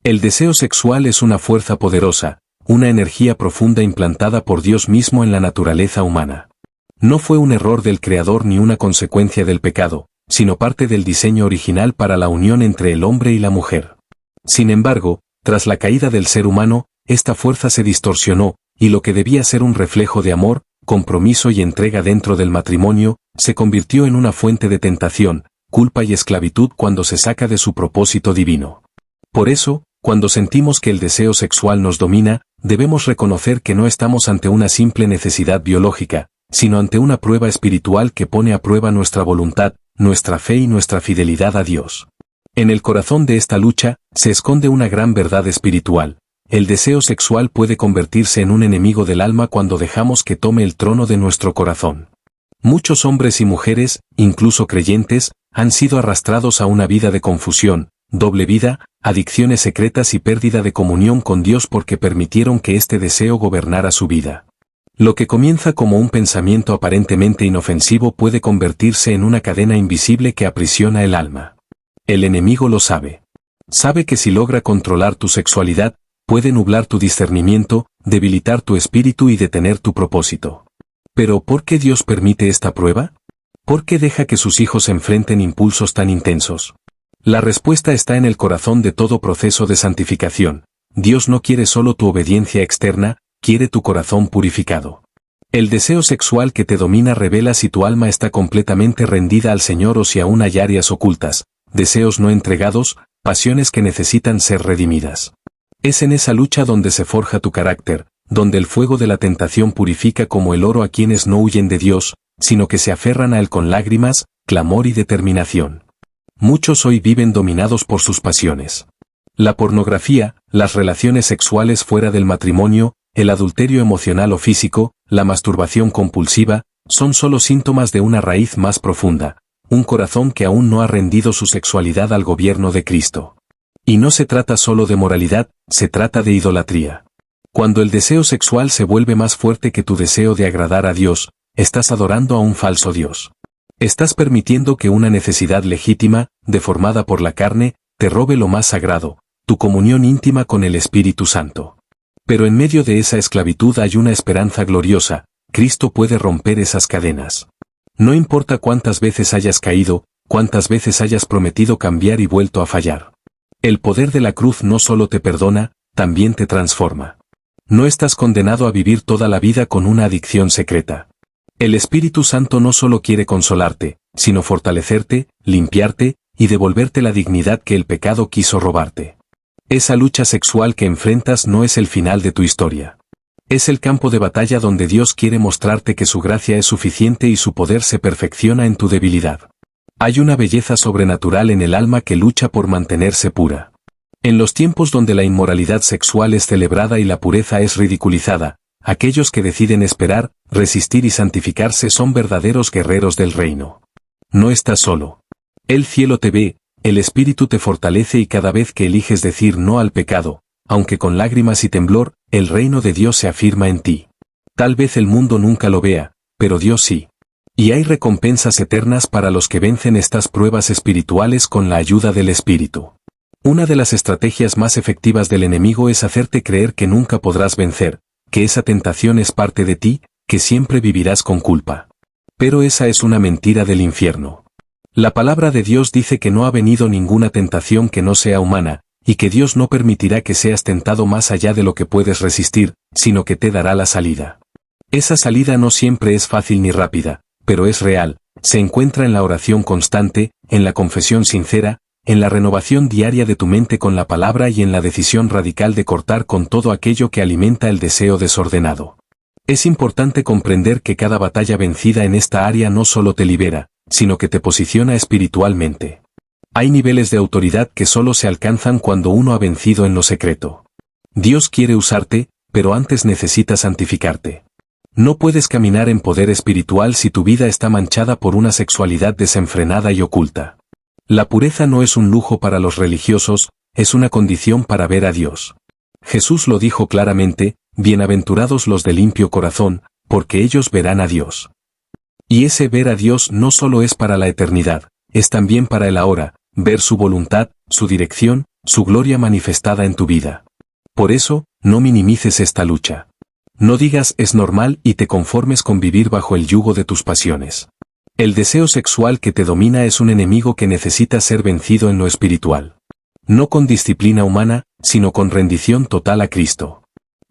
El deseo sexual es una fuerza poderosa, una energía profunda implantada por Dios mismo en la naturaleza humana. No fue un error del Creador ni una consecuencia del pecado, sino parte del diseño original para la unión entre el hombre y la mujer. Sin embargo, tras la caída del ser humano, esta fuerza se distorsionó, y lo que debía ser un reflejo de amor, compromiso y entrega dentro del matrimonio, se convirtió en una fuente de tentación, culpa y esclavitud cuando se saca de su propósito divino. Por eso, cuando sentimos que el deseo sexual nos domina, debemos reconocer que no estamos ante una simple necesidad biológica, sino ante una prueba espiritual que pone a prueba nuestra voluntad, nuestra fe y nuestra fidelidad a Dios. En el corazón de esta lucha, se esconde una gran verdad espiritual. El deseo sexual puede convertirse en un enemigo del alma cuando dejamos que tome el trono de nuestro corazón. Muchos hombres y mujeres, incluso creyentes, han sido arrastrados a una vida de confusión, doble vida, adicciones secretas y pérdida de comunión con Dios porque permitieron que este deseo gobernara su vida. Lo que comienza como un pensamiento aparentemente inofensivo puede convertirse en una cadena invisible que aprisiona el alma. El enemigo lo sabe. Sabe que si logra controlar tu sexualidad, puede nublar tu discernimiento, debilitar tu espíritu y detener tu propósito. Pero ¿por qué Dios permite esta prueba? ¿Por qué deja que sus hijos enfrenten impulsos tan intensos? La respuesta está en el corazón de todo proceso de santificación. Dios no quiere solo tu obediencia externa, quiere tu corazón purificado. El deseo sexual que te domina revela si tu alma está completamente rendida al Señor o si aún hay áreas ocultas, deseos no entregados, pasiones que necesitan ser redimidas. Es en esa lucha donde se forja tu carácter, donde el fuego de la tentación purifica como el oro a quienes no huyen de Dios, sino que se aferran a Él con lágrimas, clamor y determinación. Muchos hoy viven dominados por sus pasiones. La pornografía, las relaciones sexuales fuera del matrimonio, el adulterio emocional o físico, la masturbación compulsiva, son solo síntomas de una raíz más profunda, un corazón que aún no ha rendido su sexualidad al gobierno de Cristo. Y no se trata solo de moralidad, se trata de idolatría. Cuando el deseo sexual se vuelve más fuerte que tu deseo de agradar a Dios, estás adorando a un falso Dios. Estás permitiendo que una necesidad legítima, deformada por la carne, te robe lo más sagrado, tu comunión íntima con el Espíritu Santo. Pero en medio de esa esclavitud hay una esperanza gloriosa, Cristo puede romper esas cadenas. No importa cuántas veces hayas caído, cuántas veces hayas prometido cambiar y vuelto a fallar. El poder de la cruz no solo te perdona, también te transforma. No estás condenado a vivir toda la vida con una adicción secreta. El Espíritu Santo no solo quiere consolarte, sino fortalecerte, limpiarte, y devolverte la dignidad que el pecado quiso robarte. Esa lucha sexual que enfrentas no es el final de tu historia. Es el campo de batalla donde Dios quiere mostrarte que su gracia es suficiente y su poder se perfecciona en tu debilidad. Hay una belleza sobrenatural en el alma que lucha por mantenerse pura. En los tiempos donde la inmoralidad sexual es celebrada y la pureza es ridiculizada, aquellos que deciden esperar, resistir y santificarse son verdaderos guerreros del reino. No estás solo. El cielo te ve, el Espíritu te fortalece y cada vez que eliges decir no al pecado, aunque con lágrimas y temblor, el reino de Dios se afirma en ti. Tal vez el mundo nunca lo vea, pero Dios sí. Y hay recompensas eternas para los que vencen estas pruebas espirituales con la ayuda del Espíritu. Una de las estrategias más efectivas del enemigo es hacerte creer que nunca podrás vencer, que esa tentación es parte de ti, que siempre vivirás con culpa. Pero esa es una mentira del infierno. La palabra de Dios dice que no ha venido ninguna tentación que no sea humana, y que Dios no permitirá que seas tentado más allá de lo que puedes resistir, sino que te dará la salida. Esa salida no siempre es fácil ni rápida, pero es real, se encuentra en la oración constante, en la confesión sincera, en la renovación diaria de tu mente con la palabra y en la decisión radical de cortar con todo aquello que alimenta el deseo desordenado. Es importante comprender que cada batalla vencida en esta área no solo te libera, sino que te posiciona espiritualmente. Hay niveles de autoridad que solo se alcanzan cuando uno ha vencido en lo secreto. Dios quiere usarte, pero antes necesitas santificarte. No puedes caminar en poder espiritual si tu vida está manchada por una sexualidad desenfrenada y oculta. La pureza no es un lujo para los religiosos, es una condición para ver a Dios. Jesús lo dijo claramente, bienaventurados los de limpio corazón, porque ellos verán a Dios. Y ese ver a Dios no solo es para la eternidad, es también para el ahora, ver su voluntad, su dirección, su gloria manifestada en tu vida. Por eso, no minimices esta lucha. No digas es normal y te conformes con vivir bajo el yugo de tus pasiones. El deseo sexual que te domina es un enemigo que necesita ser vencido en lo espiritual. No con disciplina humana, sino con rendición total a Cristo.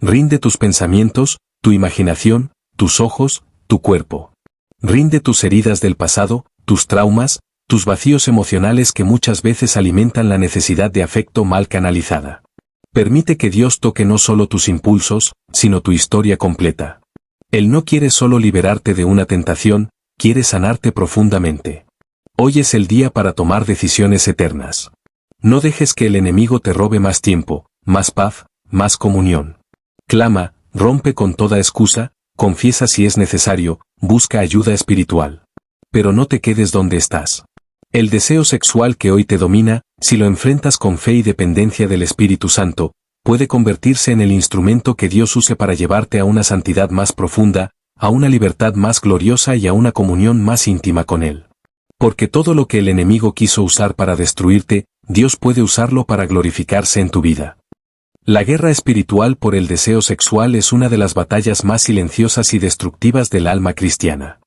Rinde tus pensamientos, tu imaginación, tus ojos, tu cuerpo. Rinde tus heridas del pasado, tus traumas, tus vacíos emocionales que muchas veces alimentan la necesidad de afecto mal canalizada. Permite que Dios toque no solo tus impulsos, sino tu historia completa. Él no quiere solo liberarte de una tentación, quiere sanarte profundamente. Hoy es el día para tomar decisiones eternas. No dejes que el enemigo te robe más tiempo, más paz, más comunión. Clama, rompe con toda excusa, confiesa si es necesario, busca ayuda espiritual. Pero no te quedes donde estás. El deseo sexual que hoy te domina, si lo enfrentas con fe y dependencia del Espíritu Santo, puede convertirse en el instrumento que Dios use para llevarte a una santidad más profunda, a una libertad más gloriosa y a una comunión más íntima con Él. Porque todo lo que el enemigo quiso usar para destruirte, Dios puede usarlo para glorificarse en tu vida. La guerra espiritual por el deseo sexual es una de las batallas más silenciosas y destructivas del alma cristiana.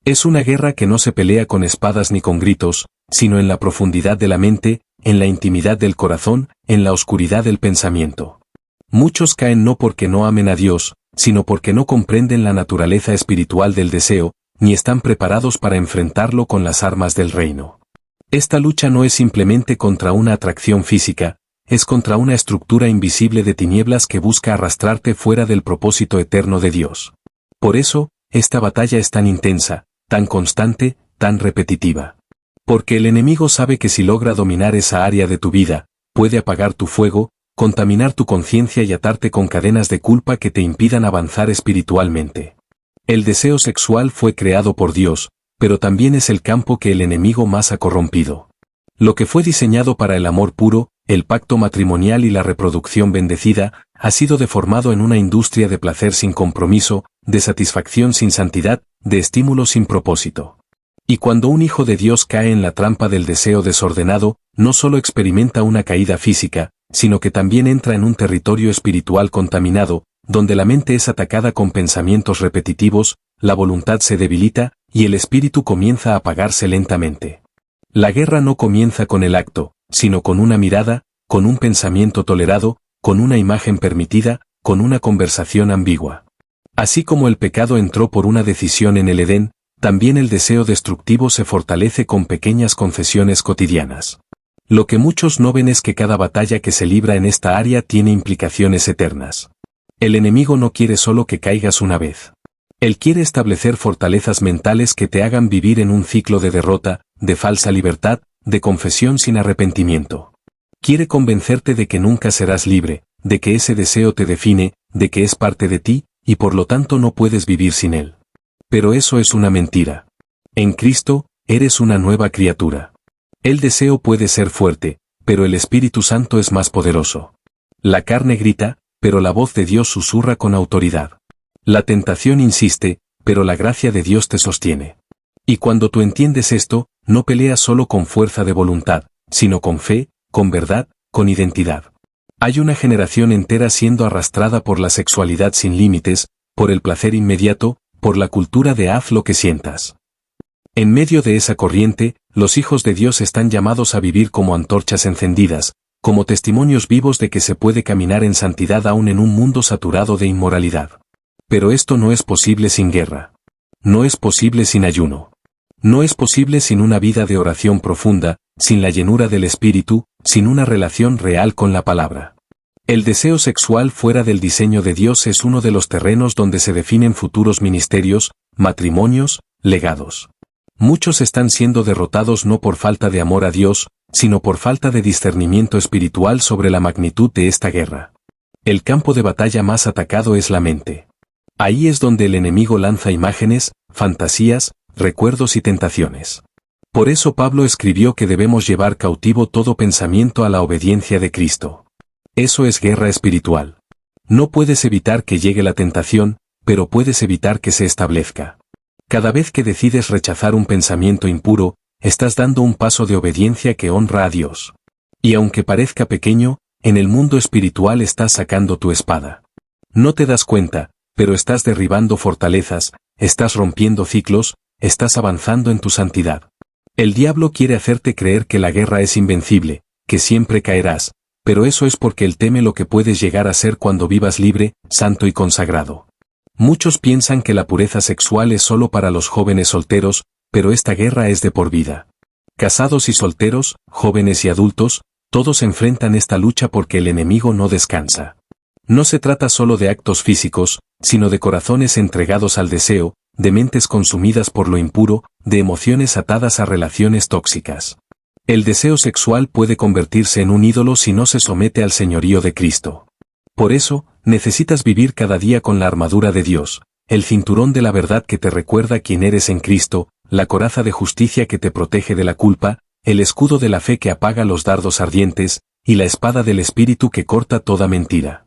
Es una guerra que no se pelea con espadas ni con gritos, sino en la profundidad de la mente, en la intimidad del corazón, en la oscuridad del pensamiento. Muchos caen no porque no amen a Dios, sino porque no comprenden la naturaleza espiritual del deseo, ni están preparados para enfrentarlo con las armas del reino. Esta lucha no es simplemente contra una atracción física, es contra una estructura invisible de tinieblas que busca arrastrarte fuera del propósito eterno de Dios. Por eso, esta batalla es tan intensa, tan constante, tan repetitiva. Porque el enemigo sabe que si logra dominar esa área de tu vida, puede apagar tu fuego, contaminar tu conciencia y atarte con cadenas de culpa que te impidan avanzar espiritualmente. El deseo sexual fue creado por Dios, pero también es el campo que el enemigo más ha corrompido. Lo que fue diseñado para el amor puro, el pacto matrimonial y la reproducción bendecida, ha sido deformado en una industria de placer sin compromiso, de satisfacción sin santidad, de estímulo sin propósito. Y cuando un hijo de Dios cae en la trampa del deseo desordenado, no solo experimenta una caída física, sino que también entra en un territorio espiritual contaminado, donde la mente es atacada con pensamientos repetitivos, la voluntad se debilita, y el espíritu comienza a apagarse lentamente. La guerra no comienza con el acto, sino con una mirada, con un pensamiento tolerado, con una imagen permitida, con una conversación ambigua. Así como el pecado entró por una decisión en el Edén, también el deseo destructivo se fortalece con pequeñas concesiones cotidianas. Lo que muchos no ven es que cada batalla que se libra en esta área tiene implicaciones eternas. El enemigo no quiere solo que caigas una vez. Él quiere establecer fortalezas mentales que te hagan vivir en un ciclo de derrota, de falsa libertad, de confesión sin arrepentimiento. Quiere convencerte de que nunca serás libre, de que ese deseo te define, de que es parte de ti, y por lo tanto no puedes vivir sin él. Pero eso es una mentira. En Cristo, eres una nueva criatura. El deseo puede ser fuerte, pero el Espíritu Santo es más poderoso. La carne grita, pero la voz de Dios susurra con autoridad. La tentación insiste, pero la gracia de Dios te sostiene. Y cuando tú entiendes esto, no peleas solo con fuerza de voluntad, sino con fe, con verdad, con identidad. Hay una generación entera siendo arrastrada por la sexualidad sin límites, por el placer inmediato, por la cultura de haz lo que sientas. En medio de esa corriente, los hijos de Dios están llamados a vivir como antorchas encendidas, como testimonios vivos de que se puede caminar en santidad aún en un mundo saturado de inmoralidad. Pero esto no es posible sin guerra. No es posible sin ayuno. No es posible sin una vida de oración profunda, sin la llenura del Espíritu, sin una relación real con la palabra. El deseo sexual fuera del diseño de Dios es uno de los terrenos donde se definen futuros ministerios, matrimonios, legados. Muchos están siendo derrotados no por falta de amor a Dios, sino por falta de discernimiento espiritual sobre la magnitud de esta guerra. El campo de batalla más atacado es la mente. Ahí es donde el enemigo lanza imágenes, fantasías, recuerdos y tentaciones. Por eso Pablo escribió que debemos llevar cautivo todo pensamiento a la obediencia de Cristo. Eso es guerra espiritual. No puedes evitar que llegue la tentación, pero puedes evitar que se establezca. Cada vez que decides rechazar un pensamiento impuro, estás dando un paso de obediencia que honra a Dios. Y aunque parezca pequeño, en el mundo espiritual estás sacando tu espada. No te das cuenta, pero estás derribando fortalezas, estás rompiendo ciclos, estás avanzando en tu santidad. El diablo quiere hacerte creer que la guerra es invencible, que siempre caerás, pero eso es porque él teme lo que puedes llegar a ser cuando vivas libre, santo y consagrado. Muchos piensan que la pureza sexual es solo para los jóvenes solteros, pero esta guerra es de por vida. Casados y solteros, jóvenes y adultos, todos enfrentan esta lucha porque el enemigo no descansa. No se trata solo de actos físicos, sino de corazones entregados al deseo, de mentes consumidas por lo impuro, de emociones atadas a relaciones tóxicas. El deseo sexual puede convertirse en un ídolo si no se somete al señorío de Cristo. Por eso, necesitas vivir cada día con la armadura de Dios, el cinturón de la verdad que te recuerda quién eres en Cristo, la coraza de justicia que te protege de la culpa, el escudo de la fe que apaga los dardos ardientes, y la espada del Espíritu que corta toda mentira.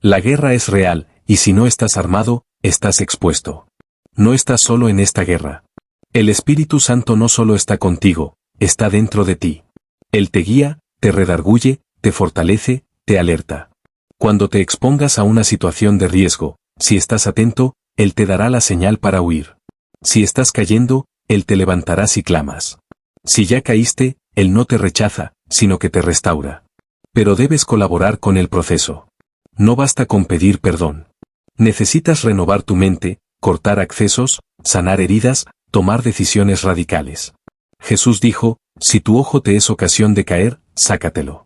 La guerra es real, y si no estás armado, estás expuesto. No estás solo en esta guerra. El Espíritu Santo no solo está contigo, está dentro de ti. Él te guía, te redarguye, te fortalece, te alerta. Cuando te expongas a una situación de riesgo, si estás atento, Él te dará la señal para huir. Si estás cayendo, Él te levantará si clamas. Si ya caíste, Él no te rechaza, sino que te restaura. Pero debes colaborar con el proceso. No basta con pedir perdón. Necesitas renovar tu mente, cortar accesos, sanar heridas, tomar decisiones radicales. Jesús dijo, si tu ojo te es ocasión de caer, sácatelo.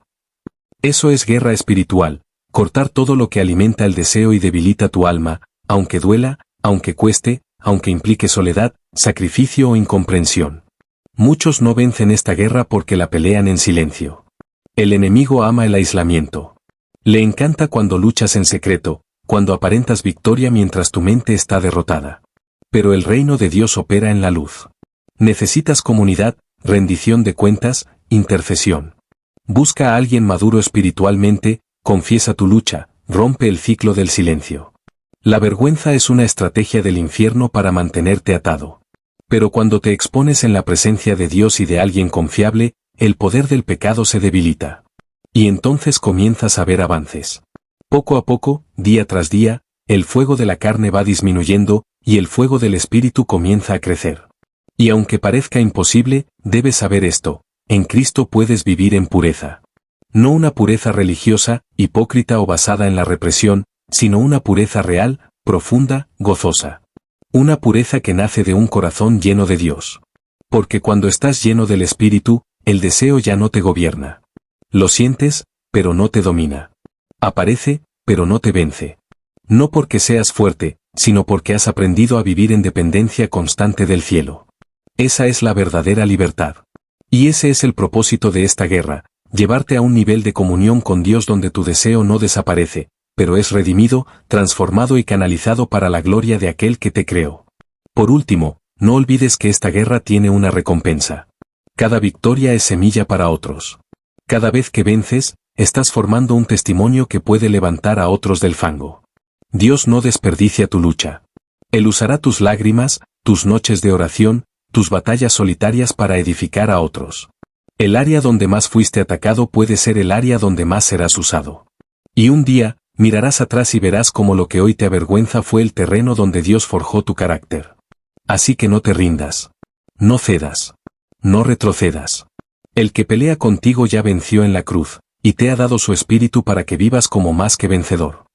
Eso es guerra espiritual, cortar todo lo que alimenta el deseo y debilita tu alma, aunque duela, aunque cueste, aunque implique soledad, sacrificio o incomprensión. Muchos no vencen esta guerra porque la pelean en silencio. El enemigo ama el aislamiento. Le encanta cuando luchas en secreto, cuando aparentas victoria mientras tu mente está derrotada. Pero el reino de Dios opera en la luz. Necesitas comunidad, rendición de cuentas, intercesión. Busca a alguien maduro espiritualmente, confiesa tu lucha, rompe el ciclo del silencio. La vergüenza es una estrategia del infierno para mantenerte atado. Pero cuando te expones en la presencia de Dios y de alguien confiable, el poder del pecado se debilita. Y entonces comienzas a ver avances. Poco a poco, día tras día, el fuego de la carne va disminuyendo, y el fuego del espíritu comienza a crecer. Y aunque parezca imposible, debes saber esto, en Cristo puedes vivir en pureza. No una pureza religiosa, hipócrita o basada en la represión, sino una pureza real, profunda, gozosa. Una pureza que nace de un corazón lleno de Dios. Porque cuando estás lleno del Espíritu, el deseo ya no te gobierna. Lo sientes, pero no te domina. Aparece, pero no te vence. No porque seas fuerte, sino porque has aprendido a vivir en dependencia constante del cielo. Esa es la verdadera libertad. Y ese es el propósito de esta guerra, llevarte a un nivel de comunión con Dios donde tu deseo no desaparece, pero es redimido, transformado y canalizado para la gloria de aquel que te creó. Por último, no olvides que esta guerra tiene una recompensa. Cada victoria es semilla para otros. Cada vez que vences, estás formando un testimonio que puede levantar a otros del fango. Dios no desperdicia tu lucha. Él usará tus lágrimas, tus noches de oración, tus batallas solitarias para edificar a otros. El área donde más fuiste atacado puede ser el área donde más serás usado. Y un día, mirarás atrás y verás cómo lo que hoy te avergüenza fue el terreno donde Dios forjó tu carácter. Así que no te rindas. No cedas. No retrocedas. El que pelea contigo ya venció en la cruz, y te ha dado su espíritu para que vivas como más que vencedor.